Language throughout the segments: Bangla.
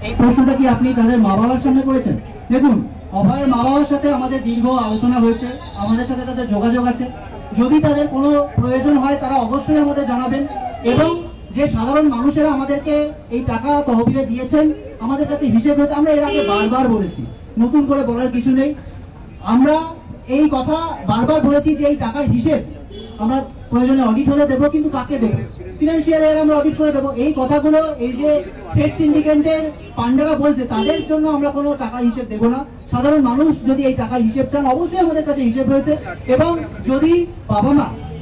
এই প্রশ্নটা কি আপনি তাদের মা বাবার সামনে করেছেন? দেখুন, অভয়ের মা বাবার সাথে আমাদের দীর্ঘ আলোচনা হয়েছে, আমাদের সাথে তাদের যোগাযোগ আছে। যদি তাদের কোনো প্রয়োজন হয় তারা অবশ্যই আমাদের জানাবেন। এবং যে সাধারণ মানুষেরা আমাদেরকে এই টাকা তহবিলে দিয়েছেন, আমাদের কাছে হিসেব হয়েছে। আমরা এর আগে বারবার বলেছি, নতুন করে বলার কিছু নেই। আমরা এই কথা বারবার বলেছি যে এই টাকার হিসেব আমরা প্রয়োজনে অডিট হলে দেবো, কিন্তু কাকে দেবো? ফিনান্সিয়াল ইয়ার আমরা অডিট করে দেবো। এই কথাগুলো এই যে ট্রেড সিন্ডিকেটের পান্ডারা বলছে, তাদের জন্য আমরা কোনো টাকার হিসেব দেবো না। সাধারণ মানুষ যদি এই টাকার হিসেব চান, অবশ্যই আমাদের কাছে হিসেব রয়েছে। এবং যদি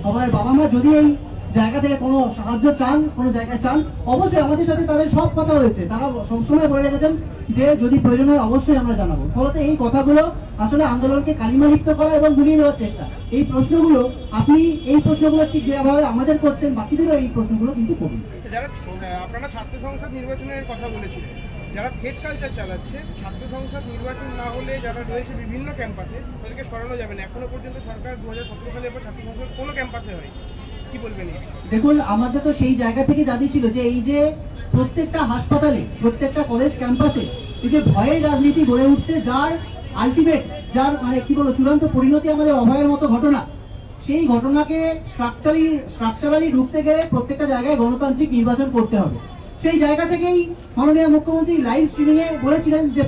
আমার বাবা মা যদি এই জায়গা থেকে কোনো সাহায্য চান, কোনো জায়গায় চান, অবশ্যই আমাদের সাথে তাদের সব কথা হয়েছে। তারা সবসময় বলে রেখেছেন যে যদি প্রয়োজন হয় অবশ্যই আমরা জানাবো। ফলত এই কথাগুলো আসলে আন্দোলনকে কালিমালিপ্ত করা এবং গুলিয়ে দেওয়ার চেষ্টা। এই প্রশ্নগুলো আপনি ঠিক যেভাবে আমাদের করছেন, বাকিদেরও এই প্রশ্নগুলো কিন্তু করুন। যারা আপনারা ছাত্র সংসদ নির্বাচনের কথা বলেছিলেন, যারা থ্রেড কালচার চালাচ্ছে, ছাত্র সংসদ নির্বাচন না হলে যারা রয়েছে বিভিন্ন ক্যাম্পাসে, তাদেরকে সরানো যাবে না। এখনো পর্যন্ত সরকার 2017 সালের পর ছাত্র সংসদ কোনো ক্যাম্পাসে হয়। কি বলবেন এই বিষয়ে? দেখুন, আমাদের তো সেই জায়গা থেকে দাবি ছিল যে এই যে প্রত্যেকটা হাসপাতালে, প্রত্যেকটা কলেজ ক্যাম্পাসে এই যে ভয়ের রাজনীতি গড়ে উঠছে, যার আলটিমেট, যার মানে কি বলবো, চূড়ান্ত পরিণতি আমাদের অভয়ের মতো ঘটনা। সেই ঘটনাকে স্ট্রাকচারালি ঢুকতে গেলে প্রত্যেকটা জায়গায় গণতান্ত্রিক নির্বাচন করতে হবে। সেই জায়গা থেকেই মাননীয় মুখ্যমন্ত্রী লাইভ স্ট্রিমিং এ বলেছিলেন যে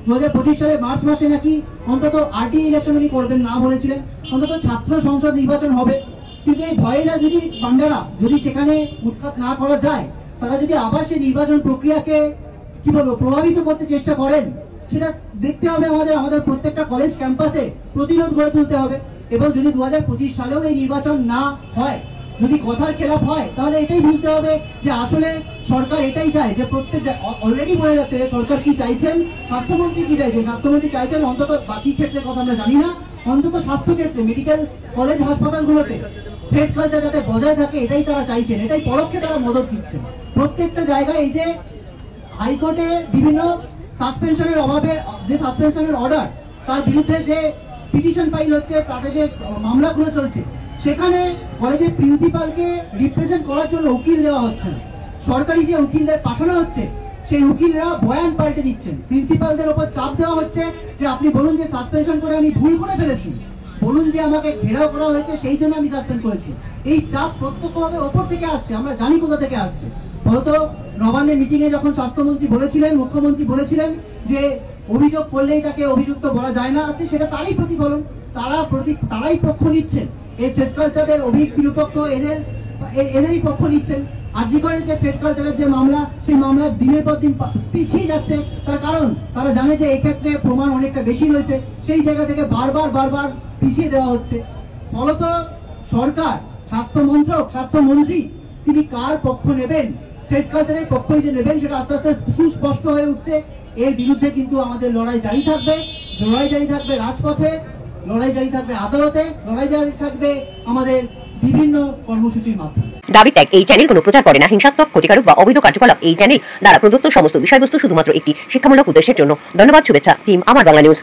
2025 সালে মার্চ মাসে নাকি অন্তত আরটিআই ইলেকশন উনি করবেন না, বলেছিলেন অন্তত ছাত্র সংসদ নির্বাচন হবে। কিন্তু এই ভয়ের রাজনীতির পান্ডারা যদি সেখানে উৎখাত না করা যায়, তারা যদি আবার সেই নির্বাচন প্রক্রিয়াকে কি বলবো প্রভাবিত করতে চেষ্টা করেন, সেটা দেখতে হবে। আমাদের প্রত্যেকটা কলেজ ক্যাম্পাসে প্রতিরোধ গড়ে তুলতে হবে। এবং যদি 2025 সালেও এই নির্বাচন না হয়, যদি কথার খেলাপ হয়, তাহলে এটাই বুঝতে হবে যে আসলে সরকার এটাই চায়। যে প্রত্যেক অলরেডি বোঝা যাচ্ছে সরকার কি চাইছেন, স্বাস্থ্যমন্ত্রী কি চাইছেন। স্বাস্থ্যমন্ত্রী চাইছেন অন্তত, বাকি ক্ষেত্রের কথা আমরা জানি না, অন্তত স্বাস্থ্য ক্ষেত্রে, মেডিকেল কলেজ হাসপাতালগুলোতে থ্রেড কালচার যাতে বজায় থাকে, এটাই তারা চাইছেন। এটাই পরোক্ষে তারা মদত দিচ্ছেন। প্রত্যেকটা জায়গায় এই যে হাইকোর্টে বিভিন্ন সাসপেনশনের অভাবে, যে সাসপেনশনের অর্ডার, তার বিরুদ্ধে যে পিটিশন ফাইল হচ্ছে, তাদের যে মামলাগুলো চলছে, সেখানে কলেজের প্রিন্সিপালকে রিপ্রেজেন্ট করার জন্য উকিল দেওয়া হচ্ছে না। সরকারি যে উকিলদের পাঠানো হচ্ছে, সেই উকিলরা বয়ান পাল্টে দিচ্ছেন। প্রিন্সিপালদের উপর চাপ দেওয়া হচ্ছে যে আপনি বলুন যে সাসপেনশন করে আমি ভুল করে ফেলেছি, বলুন যে আমাকে ঘেরাও করা হয়েছে, সেই জন্য আমি সাসপেন্ড করেছি। এই চাপ প্রত্যক্ষভাবে ওপর থেকে আসছে, আমরা জানি কোথা থেকে আসছে। ফলত নবান্নের মিটিং এ যখন স্বাস্থ্যমন্ত্রী বলেছিলেন, মুখ্যমন্ত্রী বলেছিলেন যে অভিযোগ করলেই তাকে অভিযুক্ত বলা যায় না, আজকে সেটা তারই প্রতিফলন। তারাই পক্ষ নিচ্ছেন। এই থ্রেড কালচারের বিরূপক্ষ এদেরই পক্ষ নিচ্ছেন। আরজি করের যে থ্রেড কালচারের যে মামলা, সেই মামলা দিনের পর দিন পিছিয়ে যাচ্ছে। তার কারণ তারা জানে যে এই ক্ষেত্রে প্রমাণ অনেকটা বেশি রয়েছে, সেই জায়গা থেকে বারবার পিছিয়ে দেওয়া হচ্ছে। ফলত সরকার, স্বাস্থ্যমন্ত্রী তিনি কার পক্ষ নেবেন, থ্রেড কালচারের পক্ষই যে নেবেন, সেটা আস্তে আস্তে সুস্পষ্ট হয়ে উঠছে। এর বিরুদ্ধে কিন্তু আমাদের লড়াই জারি থাকবে। লড়াই জারি থাকবে রাজপথে, লড়াই জারি থাকবে আদালতে, লড়াই জারি থাকবে আমাদের বিভিন্ন কর্মসূচির মাধ্যমে। দাবি ত্যাগ এই চ্যানেল কোনো প্রচার করে না। হিংসাত্মক, ক্ষতিকারক বা অবৈধ কার্যকলাপ এই চ্যানেল দ্বারা প্রদত্ত সমস্ত বিষয়বস্তু শুধুমাত্র একটি শিক্ষামূলক উদ্দেশ্যের জন্য। ধন্যবাদ। শুভেচ্ছা টিম আমার বাংলা নিউজ।